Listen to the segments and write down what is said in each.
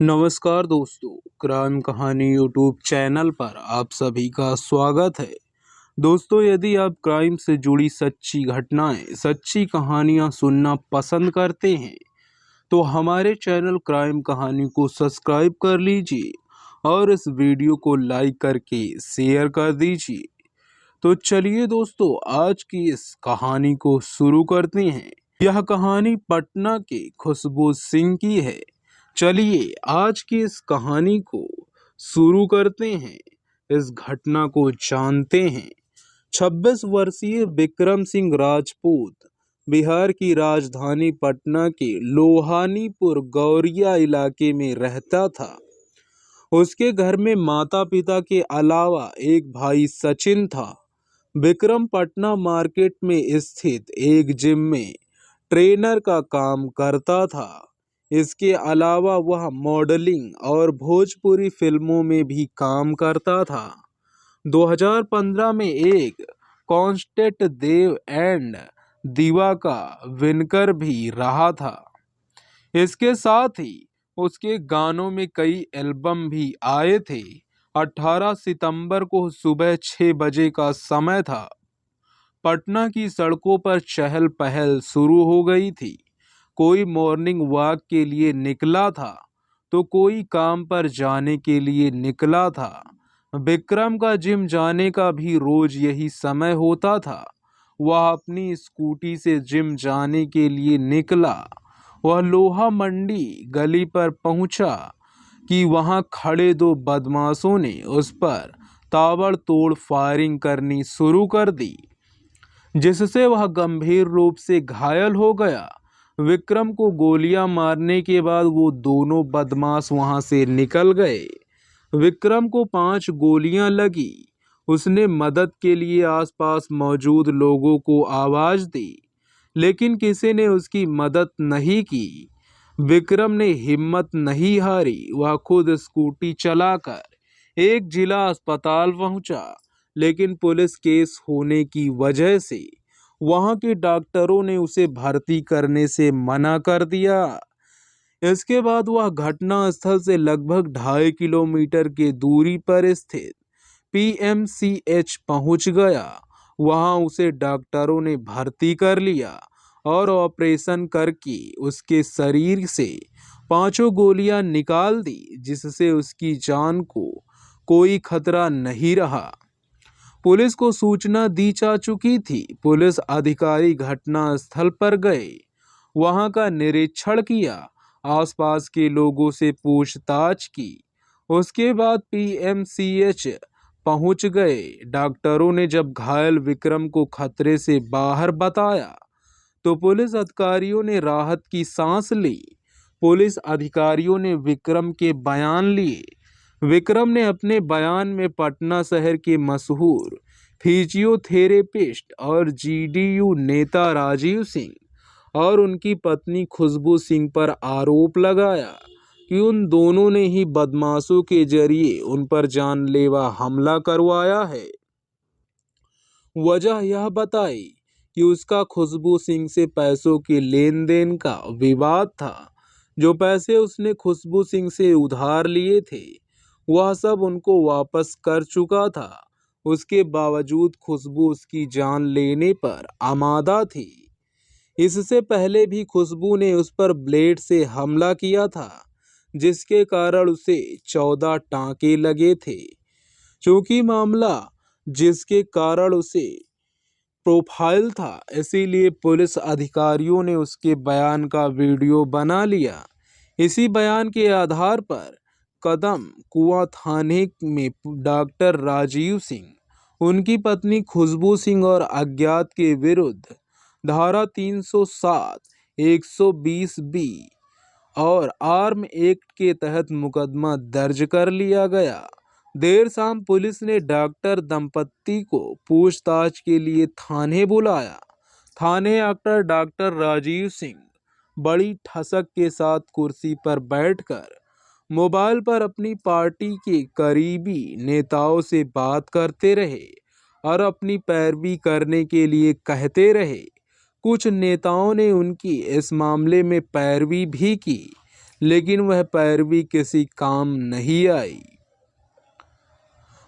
नमस्कार दोस्तों, क्राइम कहानी यूट्यूब चैनल पर आप सभी का स्वागत है। दोस्तों, यदि आप क्राइम से जुड़ी सच्ची घटनाएं, सच्ची कहानियां सुनना पसंद करते हैं तो हमारे चैनल क्राइम कहानी को सब्सक्राइब कर लीजिए और इस वीडियो को लाइक करके शेयर कर दीजिए। तो चलिए दोस्तों, आज की इस कहानी को शुरू करते हैं। यह कहानी पटना के खुशबू सिंह की है। चलिए आज की इस कहानी को शुरू करते हैं, इस घटना को जानते हैं। 26 वर्षीय विक्रम सिंह राजपूत बिहार की राजधानी पटना के लोहानीपुर गौरिया इलाके में रहता था। उसके घर में माता पिता के अलावा एक भाई सचिन था। विक्रम पटना मार्केट में स्थित एक जिम में ट्रेनर का काम करता था। इसके अलावा वह मॉडलिंग और भोजपुरी फिल्मों में भी काम करता था। 2015 में एक कांस्टेंट देव एंड दीवा का विनकर भी रहा था। इसके साथ ही उसके गानों में कई एल्बम भी आए थे। 18 सितंबर को सुबह 6 बजे का समय था। पटना की सड़कों पर चहल पहल शुरू हो गई थी। कोई मॉर्निंग वॉक के लिए निकला था तो कोई काम पर जाने के लिए निकला था। विक्रम का जिम जाने का भी रोज यही समय होता था। वह अपनी स्कूटी से जिम जाने के लिए निकला। वह लोहा मंडी गली पर पहुंचा कि वहां खड़े दो बदमाशों ने उस पर ताबड़तोड़ फायरिंग करनी शुरू कर दी, जिससे वह गंभीर रूप से घायल हो गया। विक्रम को गोलियां मारने के बाद वो दोनों बदमाश वहां से निकल गए। विक्रम को 5 गोलियां लगी। उसने मदद के लिए आसपास मौजूद लोगों को आवाज दी, लेकिन किसी ने उसकी मदद नहीं की। विक्रम ने हिम्मत नहीं हारी। वह खुद स्कूटी चलाकर एक जिला अस्पताल पहुंचा, लेकिन पुलिस केस होने की वजह से वहां के डॉक्टरों ने उसे भर्ती करने से मना कर दिया। इसके बाद वह घटना स्थल से लगभग 2.5 किलोमीटर की दूरी पर स्थित पीएमसीएच पहुंच गया। वहां उसे डॉक्टरों ने भर्ती कर लिया और ऑपरेशन करके उसके शरीर से 5 गोलियां निकाल दी, जिससे उसकी जान को कोई खतरा नहीं रहा। पुलिस को सूचना दी जा चुकी थी। पुलिस अधिकारी घटना स्थल पर गए, वहां का निरीक्षण किया, आसपास के लोगों से पूछताछ की। उसके बाद पीएमसीएच पहुंच गए। डॉक्टरों ने जब घायल विक्रम को खतरे से बाहर बताया तो पुलिस अधिकारियों ने राहत की सांस ली। पुलिस अधिकारियों ने विक्रम के बयान लिए। विक्रम ने अपने बयान में पटना शहर के मशहूर फिजियोथेरेपिस्ट और जीडीयू नेता राजीव सिंह और उनकी पत्नी खुशबू सिंह पर आरोप लगाया कि उन दोनों ने ही बदमाशों के जरिए उन पर जानलेवा हमला करवाया है। वजह यह बताई कि उसका खुशबू सिंह से पैसों के लेन देन का विवाद था। जो पैसे उसने खुशबू सिंह से उधार लिए थे वह सब उनको वापस कर चुका था। उसके बावजूद खुशबू उसकी जान लेने पर आमादा थी। इससे पहले भी खुशबू ने उस पर ब्लेड से हमला किया था, जिसके कारण उसे 14 टांके लगे थे। चूंकि मामला जिसके कारण उसे प्रोफाइल था, इसीलिए पुलिस अधिकारियों ने उसके बयान का वीडियो बना लिया। इसी बयान के आधार पर कदम कुआं थाने में डॉक्टर राजीव सिंह, उनकी पत्नी खुशबू सिंह और अज्ञात के विरुद्ध धारा 307, 120 बी और आर्म एक्ट के तहत मुकदमा दर्ज कर लिया गया। देर शाम पुलिस ने डॉक्टर दंपत्ति को पूछताछ के लिए थाने बुलाया। थाने आकर डॉक्टर राजीव सिंह बड़ी ठसक के साथ कुर्सी पर बैठकर मोबाइल पर अपनी पार्टी के करीबी नेताओं से बात करते रहे और अपनी पैरवी करने के लिए कहते रहे। कुछ नेताओं ने उनकी इस मामले में पैरवी भी की, लेकिन वह पैरवी किसी काम नहीं आई।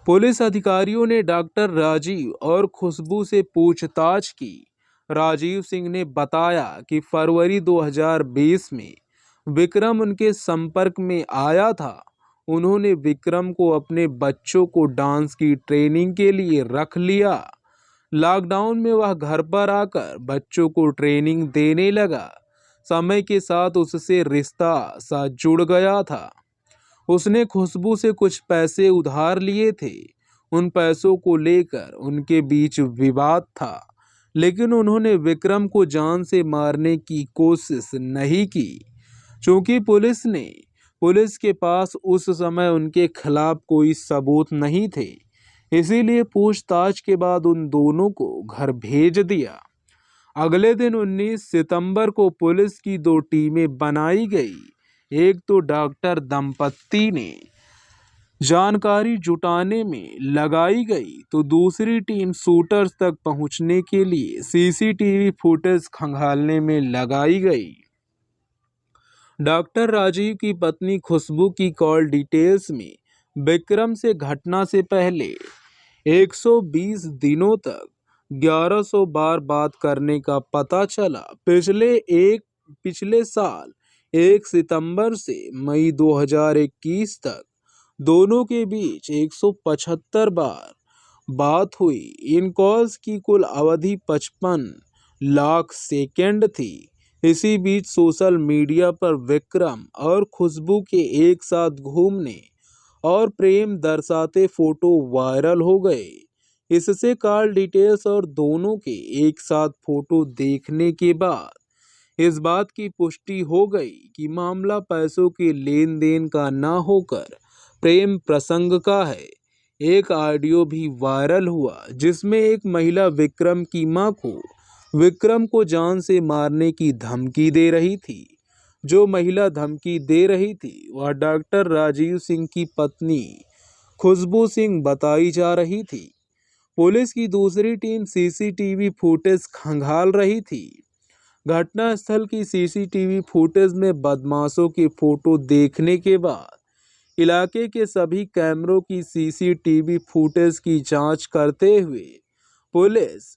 पुलिस अधिकारियों ने डॉक्टर राजीव और खुशबू से पूछताछ की। राजीव सिंह ने बताया कि फरवरी 2020 में विक्रम उनके संपर्क में आया था। उन्होंने विक्रम को अपने बच्चों को डांस की ट्रेनिंग के लिए रख लिया। लॉकडाउन में वह घर पर आकर बच्चों को ट्रेनिंग देने लगा। समय के साथ उससे रिश्ता सा जुड़ गया था। उसने खुशबू से कुछ पैसे उधार लिए थे। उन पैसों को लेकर उनके बीच विवाद था, लेकिन उन्होंने विक्रम को जान से मारने की कोशिश नहीं की। चूंकि पुलिस के पास उस समय उनके खिलाफ कोई सबूत नहीं थे, इसीलिए पूछताछ के बाद उन दोनों को घर भेज दिया। अगले दिन 19 सितंबर को पुलिस की दो टीमें बनाई गई। एक तो डॉक्टर दंपत्ति ने जानकारी जुटाने में लगाई गई, तो दूसरी टीम शूटर्स तक पहुंचने के लिए सीसीटीवी फुटेज खंगालने में लगाई गई। डॉक्टर राजीव की पत्नी खुशबू की कॉल डिटेल्स में विक्रम से घटना से पहले 120 दिनों तक 1100 बार बात करने का पता चला। पिछले साल 1 सितंबर से मई 2021 तक दोनों के बीच 175 बार बात हुई। इन कॉल्स की कुल अवधि 55 लाख सेकंड थी। इसी बीच सोशल मीडिया पर विक्रम और खुशबू के एक साथ घूमने और प्रेम दर्शाते फोटो वायरल हो गए। इससे कॉल डिटेल्स और दोनों के एक साथ फोटो देखने के बाद इस बात की पुष्टि हो गई कि मामला पैसों के लेन देन का न होकर प्रेम प्रसंग का है। एक ऑडियो भी वायरल हुआ जिसमें एक महिला विक्रम की मां को विक्रम को जान से मारने की धमकी दे रही थी। जो महिला धमकी दे रही थी वह डॉक्टर राजीव सिंह की पत्नी खुशबू सिंह बताई जा रही थी। पुलिस की दूसरी टीम सीसीटीवी फुटेज खंगाल रही थी। घटनास्थल की सीसीटीवी फुटेज में बदमाशों के फोटो देखने के बाद इलाके के सभी कैमरों की सीसीटीवी फुटेज की जांच करते हुए पुलिस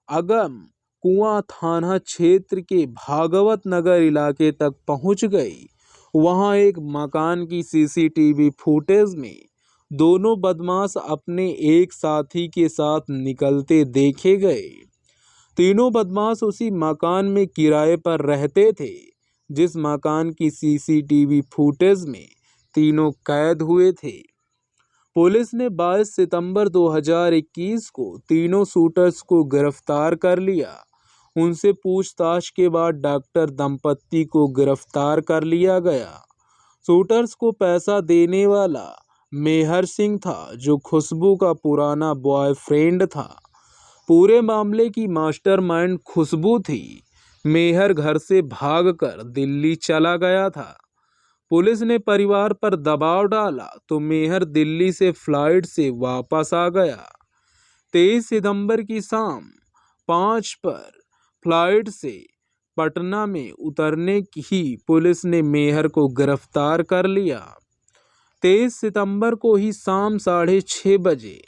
अगम कुआं थाना क्षेत्र के भागवत नगर इलाके तक पहुंच गई। वहां एक मकान की सीसीटीवी फुटेज में दोनों बदमाश अपने एक साथी के साथ निकलते देखे गए। तीनों बदमाश उसी मकान में किराए पर रहते थे। जिस मकान की सीसीटीवी फुटेज में तीनों कैद हुए थे। पुलिस ने 22 सितंबर 2021 को तीनों शूटर्स को गिरफ्तार कर लिया। उनसे पूछताछ के बाद डॉक्टर दंपत्ति को गिरफ्तार कर लिया गया। शूटर्स को पैसा देने वाला मेहर सिंह था, जो खुशबू का पुराना बॉयफ्रेंड था। पूरे मामले की मास्टरमाइंड खुशबू थी। मेहर घर से भागकर दिल्ली चला गया था। पुलिस ने परिवार पर दबाव डाला तो मेहर दिल्ली से फ्लाइट से वापस आ गया। 23 सितंबर की शाम 5 पर फ्लाइट से पटना में उतरने की ही पुलिस ने मेहर को गिरफ्तार कर लिया। 23 सितंबर को ही शाम 6:30 बजे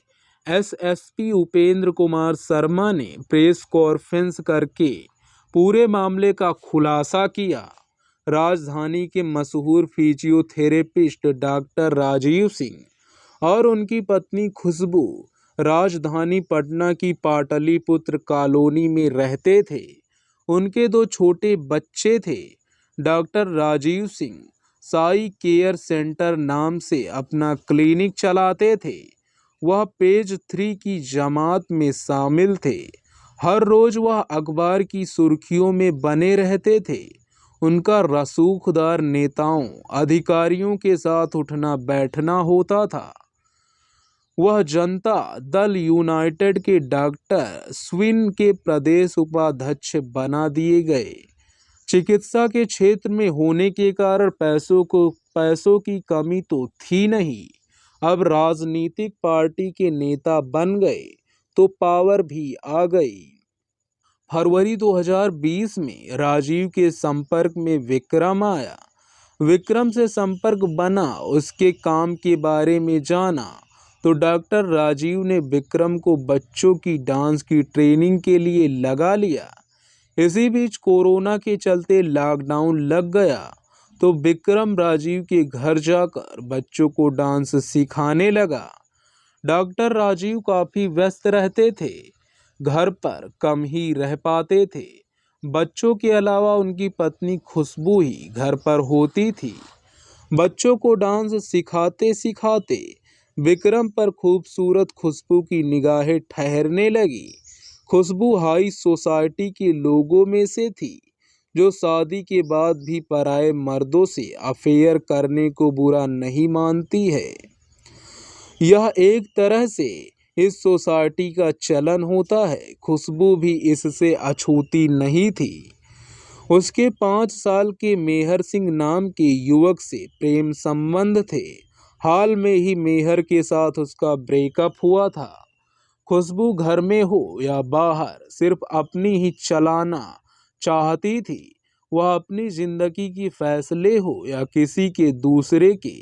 एसएसपी उपेंद्र कुमार शर्मा ने प्रेस कॉन्फ्रेंस करके पूरे मामले का खुलासा किया। राजधानी के मशहूर फिजियोथेरेपिस्ट डॉक्टर राजीव सिंह और उनकी पत्नी खुशबू राजधानी पटना की पाटलिपुत्र कॉलोनी में रहते थे। उनके दो छोटे बच्चे थे। Doctor Rajeev Singh Sai care centre नाम से अपना क्लिनिक चलाते थे। वह पेज 3 की जमात में शामिल थे। हर रोज वह अखबार की सुर्खियों में बने रहते थे। उनका रसूखदार नेताओं अधिकारियों के साथ उठना बैठना होता था। वह जनता दल यूनाइटेड के डॉक्टर स्विन के प्रदेश उपाध्यक्ष बना दिए गए। चिकित्सा के क्षेत्र में होने के कारण पैसों की कमी तो थी नहीं। अब राजनीतिक पार्टी के नेता बन गए तो पावर भी आ गई। फरवरी 2020 में राजीव के संपर्क में विक्रम आया। विक्रम से संपर्क बना, उसके काम के बारे में जाना तो डॉक्टर राजीव ने विक्रम को बच्चों की डांस की ट्रेनिंग के लिए लगा लिया। इसी बीच कोरोना के चलते लॉकडाउन लग गया तो विक्रम राजीव के घर जाकर बच्चों को डांस सिखाने लगा। डॉक्टर राजीव काफी व्यस्त रहते थे, घर पर कम ही रह पाते थे। बच्चों के अलावा उनकी पत्नी खुशबू ही घर पर होती थी। बच्चों को डांस सिखाते सिखाते विक्रम पर खूबसूरत खुशबू की निगाहें ठहरने लगी। खुशबू हाई सोसाइटी के लोगों में से थी जो शादी के बाद भी पराये मर्दों से अफेयर करने को बुरा नहीं मानती है। यह एक तरह से इस सोसाइटी का चलन होता है। खुशबू भी इससे अछूती नहीं थी। उसके 5 साल के मेहर सिंह नाम के युवक से प्रेम संबंध थे। हाल में ही मेहर के साथ उसका ब्रेकअप हुआ था। खुशबू घर में हो या बाहर सिर्फ अपनी ही चलाना चाहती थी। वह अपनी जिंदगी की फैसले हो या किसी के दूसरे के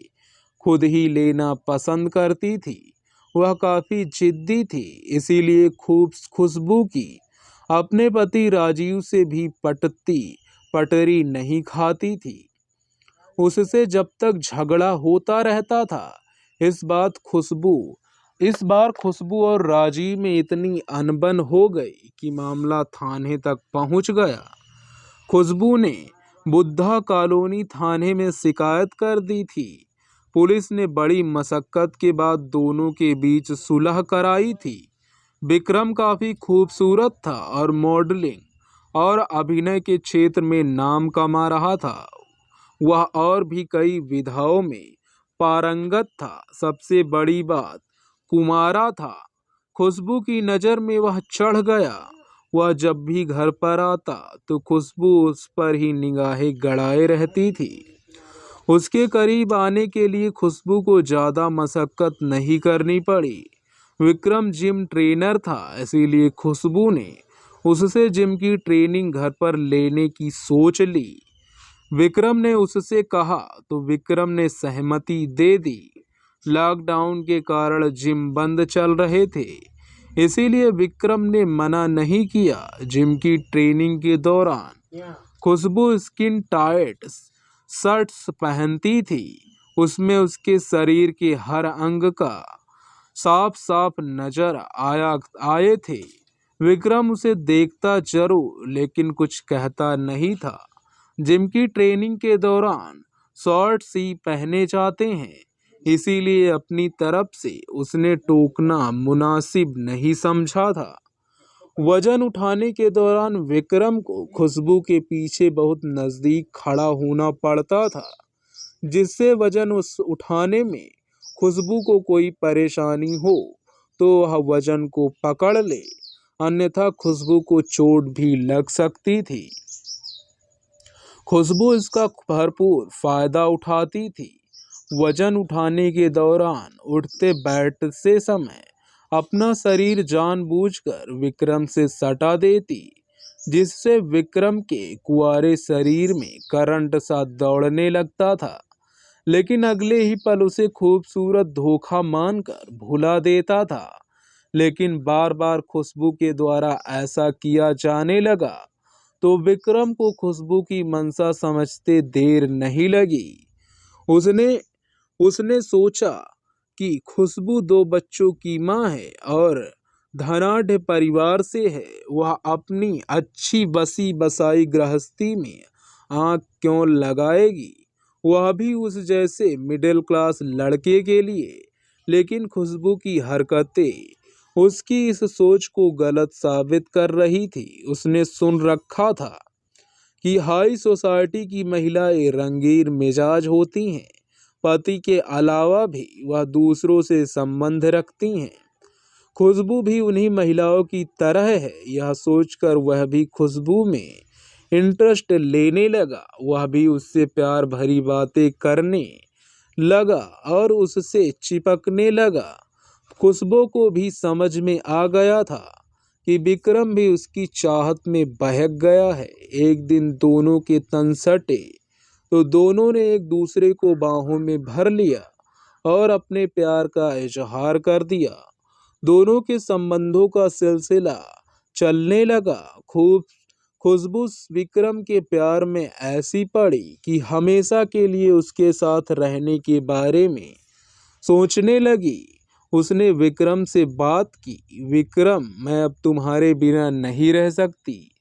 खुद ही लेना पसंद करती थी। वह काफी जिद्दी थी, इसीलिए खूब खुशबू की अपने पति राजीव से भी पटरी नहीं खाती थी। उससे जब तक झगड़ा होता रहता था। इस बार खुशबू और राजीव में इतनी अनबन हो गई कि मामला थाने तक पहुंच गया। खुशबू ने बुद्धा कॉलोनी थाने में शिकायत कर दी थी। पुलिस ने बड़ी मशक्कत के बाद दोनों के बीच सुलह कराई थी। विक्रम काफी खूबसूरत था और मॉडलिंग और अभिनय के क्षेत्र में नाम कमा रहा था। वह और भी कई विधाओं में पारंगत था। सबसे बड़ी बात कुमारा था। खुशबू की नज़र में वह चढ़ गया। वह जब भी घर पर आता तो खुशबू उस पर ही निगाहें गड़ाए रहती थी। उसके करीब आने के लिए खुशबू को ज़्यादा मशक्कत नहीं करनी पड़ी। विक्रम जिम ट्रेनर था, इसीलिए खुशबू ने उससे जिम की ट्रेनिंग घर पर लेने की सोच ली। विक्रम ने उससे कहा तो विक्रम ने सहमति दे दी। लॉकडाउन के कारण जिम बंद चल रहे थे, इसीलिए विक्रम ने मना नहीं किया। जिम की ट्रेनिंग के दौरान खुशबू स्किन टाइट शर्ट्स पहनती थी। उसमें उसके शरीर के हर अंग का साफ साफ नजर आए थे। विक्रम उसे देखता जरूर, लेकिन कुछ कहता नहीं था। जिम की ट्रेनिंग के दौरान शॉर्ट्स ही पहने जाते हैं, इसीलिए अपनी तरफ से उसने टोकना मुनासिब नहीं समझा था। वजन उठाने के दौरान विक्रम को खुशबू के पीछे बहुत नजदीक खड़ा होना पड़ता था, जिससे वजन उठाने में खुशबू को कोई परेशानी हो तो वह वजन को पकड़ ले, अन्यथा खुशबू को चोट भी लग सकती थी। खुशबू इसका भरपूर फायदा उठाती थी। वजन उठाने के दौरान उठते बैठते समय अपना शरीर जानबूझकर विक्रम से सटा देती, जिससे विक्रम के कुंवारे शरीर में करंट सा दौड़ने लगता था। लेकिन अगले ही पल उसे खूबसूरत धोखा मानकर भुला देता था। लेकिन बार बार खुशबू के द्वारा ऐसा किया जाने लगा तो विक्रम को खुशबू की मंशा समझते देर नहीं लगी। उसने सोचा कि खुशबू 2 बच्चों की माँ है और धनाढ़ परिवार से है। वह अपनी अच्छी बसी बसाई गृहस्थी में आंख क्यों लगाएगी, वह भी उस जैसे मिडिल क्लास लड़के के लिए। लेकिन खुशबू की हरकतें उसकी इस सोच को गलत साबित कर रही थी। उसने सुन रखा था कि हाई सोसाइटी की महिलाएं रंगीन मिजाज होती हैं, पति के अलावा भी वह दूसरों से संबंध रखती हैं। खुशबू भी उन्हीं महिलाओं की तरह है। यह सोचकर वह भी खुशबू में इंटरेस्ट लेने लगा। वह भी उससे प्यार भरी बातें करने लगा और उससे चिपकने लगा। खुशबू को भी समझ में आ गया था कि विक्रम भी उसकी चाहत में बहक गया है। एक दिन दोनों के तन सटे तो दोनों ने एक दूसरे को बाहों में भर लिया और अपने प्यार का इजहार कर दिया। दोनों के संबंधों का सिलसिला चलने लगा। खूब खुशबू विक्रम के प्यार में ऐसी पड़ी कि हमेशा के लिए उसके साथ रहने के बारे में सोचने लगी। उसने विक्रम से बात की, विक्रम, मैं अब तुम्हारे बिना नहीं रह सकती।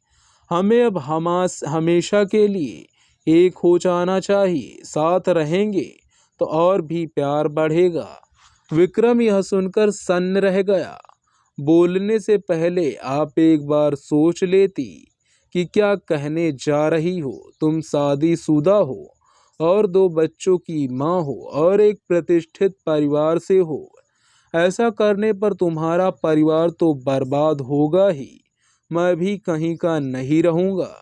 हमें अब हमेशा के लिए एक हो जाना चाहिए। साथ रहेंगे तो और भी प्यार बढ़ेगा। विक्रम यह सुनकर सन्न रह गया। बोलने से पहले आप एक बार सोच लेती कि क्या कहने जा रही हो। तुम शादीशुदा हो और दो बच्चों की माँ हो और एक प्रतिष्ठित परिवार से हो। ऐसा करने पर तुम्हारा परिवार तो बर्बाद होगा ही, मैं भी कहीं का नहीं रहूंगा।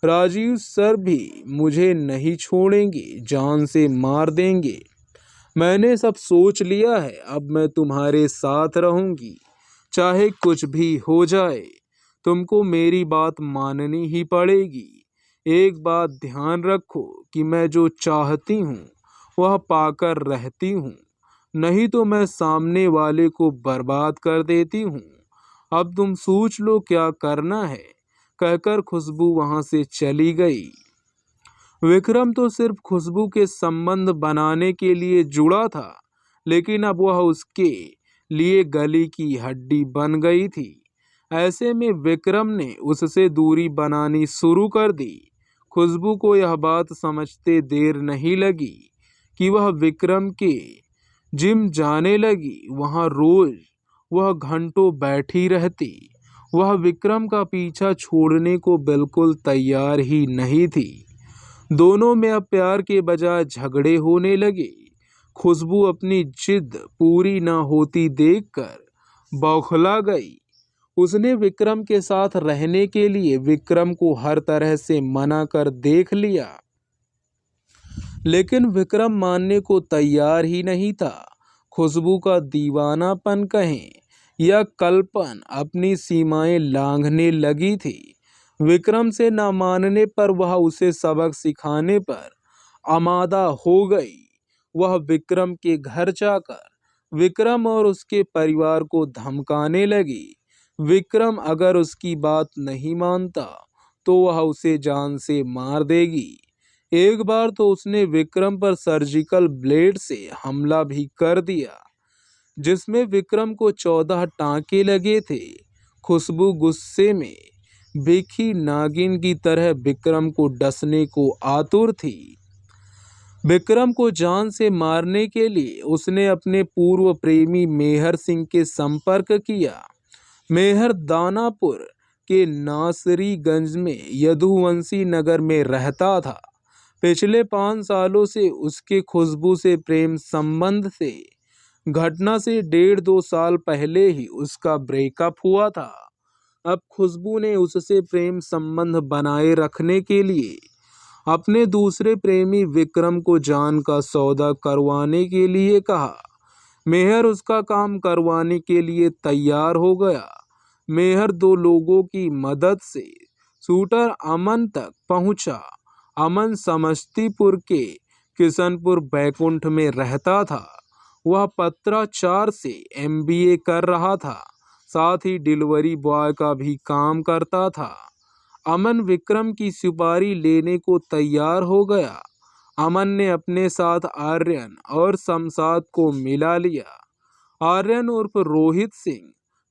राजीव सर भी मुझे नहीं छोड़ेंगे, जान से मार देंगे। मैंने सब सोच लिया है, अब मैं तुम्हारे साथ रहूंगी, चाहे कुछ भी हो जाए। तुमको मेरी बात माननी ही पड़ेगी। एक बात ध्यान रखो कि मैं जो चाहती हूँ वह पाकर रहती हूँ, नहीं तो मैं सामने वाले को बर्बाद कर देती हूँ। अब तुम सोच लो क्या करना है। कहकर खुशबू वहां से चली गई। विक्रम तो सिर्फ खुशबू के संबंध बनाने के लिए जुड़ा था, लेकिन अब वह उसके लिए गली की हड्डी बन गई थी। ऐसे में विक्रम ने उससे दूरी बनानी शुरू कर दी। खुशबू को यह बात समझते देर नहीं लगी कि वह विक्रम के जिम जाने लगी। वहां रोज वह घंटों बैठी रहती। वह विक्रम का पीछा छोड़ने को बिल्कुल तैयार ही नहीं थी। दोनों में अब प्यार के बजाय झगड़े होने लगे। खुशबू अपनी जिद पूरी न होती देखकर बौखला गई। उसने विक्रम के साथ रहने के लिए विक्रम को हर तरह से मना कर देख लिया, लेकिन विक्रम मानने को तैयार ही नहीं था। खुशबू का दीवानापन कहें या कल्पन अपनी सीमाएं लांघने लगी थी। विक्रम से न मानने पर वह उसे सबक सिखाने पर आमादा हो गई। वह विक्रम के घर जाकर विक्रम और उसके परिवार को धमकाने लगी। विक्रम अगर उसकी बात नहीं मानता तो वह उसे जान से मार देगी। एक बार तो उसने विक्रम पर सर्जिकल ब्लेड से हमला भी कर दिया, जिसमें विक्रम को 14 टांके लगे थे। खुशबू गुस्से में भीखी नागिन की तरह विक्रम को डसने को आतुर थी। विक्रम को जान से मारने के लिए उसने अपने पूर्व प्रेमी मेहर सिंह के संपर्क किया। मेहर दानापुर के नासरीगंज में यदुवंशी नगर में रहता था। पिछले 5 सालों से उसके खुशबू से प्रेम संबंध से घटना से 1.5-2 साल पहले ही उसका ब्रेकअप हुआ था। अब खुशबू ने उससे प्रेम संबंध बनाए रखने के लिए अपने दूसरे प्रेमी विक्रम को जान का सौदा करवाने के लिए कहा। मेहर उसका काम करवाने के लिए तैयार हो गया। मेहर 2 लोगों की मदद से शूटर अमन तक पहुंचा। अमन समस्तीपुर के किशनपुर बैकुंठ में रहता था। वह पत्राचार से MBA कर रहा था, साथ ही डिलीवरी बॉय का भी काम करता था। अमन विक्रम की सुपारी लेने को तैयार हो गया। अमन ने अपने साथ आर्यन और शमशाद को मिला लिया। आर्यन उर्फ रोहित सिंह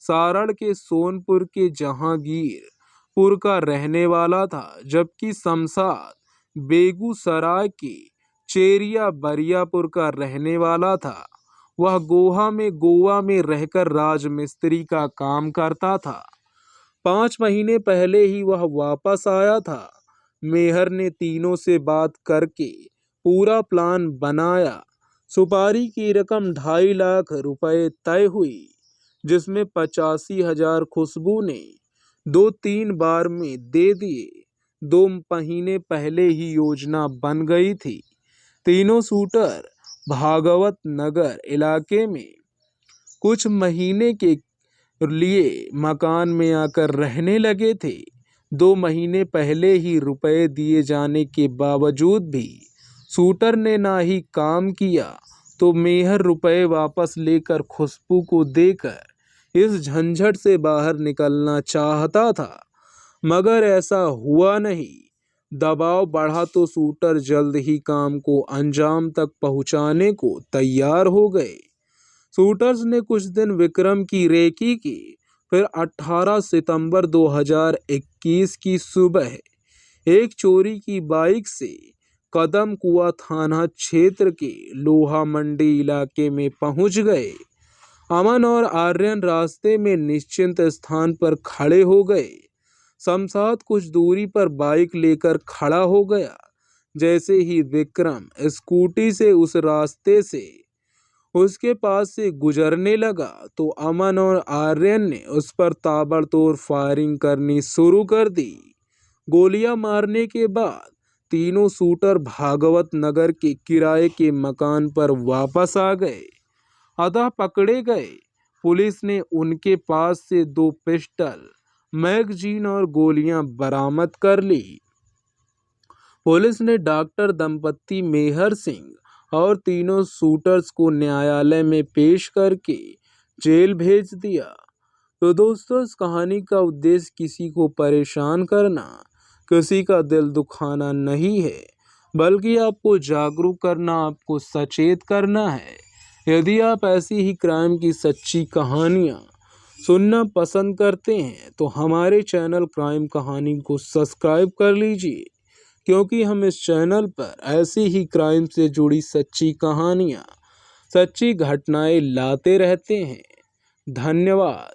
सारण के सोनपुर के जहांगीरपुर का रहने वाला था, जबकि शमशाद बेगूसराय के चेरिया बरियापुर का रहने वाला था। वह गोवा में रहकर राजमिस्त्री का काम करता था। 5 महीने पहले ही वह वापस आया था। मेहर ने तीनों से बात करके पूरा प्लान बनाया। सुपारी की रकम 2.5 लाख रुपए तय हुई, जिसमें 85,000 खुशबू ने 2-3 बार में दे दिए। 2 महीने पहले ही योजना बन गई थी। तीनों शूटर भागवत नगर इलाके में कुछ महीने के लिए मकान में आकर रहने लगे थे। 2 महीने पहले ही रुपए दिए जाने के बावजूद भी शूटर ने ना ही काम किया तो मेहर रुपए वापस लेकर खुशबू को देकर इस झंझट से बाहर निकलना चाहता था, मगर ऐसा हुआ नहीं। दबाव बढ़ा तो शूटर जल्द ही काम को अंजाम तक पहुंचाने को तैयार हो गए। शूटर्स ने कुछ दिन विक्रम की रेकी की, फिर 18 सितंबर 2021 की सुबह एक चोरी की बाइक से कदम कुआं थाना क्षेत्र के लोहा मंडी इलाके में पहुंच गए। अमन और आर्यन रास्ते में निश्चिंत स्थान पर खड़े हो गए। शमशाद कुछ दूरी पर बाइक लेकर खड़ा हो गया। जैसे ही विक्रम स्कूटी से उस रास्ते से उसके पास से गुजरने लगा तो अमन और आर्यन ने उस पर ताबड़तोड़ फायरिंग करनी शुरू कर दी। गोलियां मारने के बाद तीनों शूटर भागवत नगर के किराए के मकान पर वापस आ गए, अतः पकड़े गए। पुलिस ने उनके पास से 2 पिस्टल, मैगजीन और गोलियां बरामद कर ली। पुलिस ने डॉक्टर दंपत्ति मेहर सिंह और तीनों शूटर्स को न्यायालय में पेश करके जेल भेज दिया। तो दोस्तों, इस कहानी का उद्देश्य किसी को परेशान करना, किसी का दिल दुखाना नहीं है, बल्कि आपको जागरूक करना, आपको सचेत करना है। यदि आप ऐसी ही क्राइम की सच्ची कहानियाँ सुनना पसंद करते हैं तो हमारे चैनल क्राइम कहानी को सब्सक्राइब कर लीजिए, क्योंकि हम इस चैनल पर ऐसी ही क्राइम से जुड़ी सच्ची कहानियाँ, सच्ची घटनाएं लाते रहते हैं। धन्यवाद।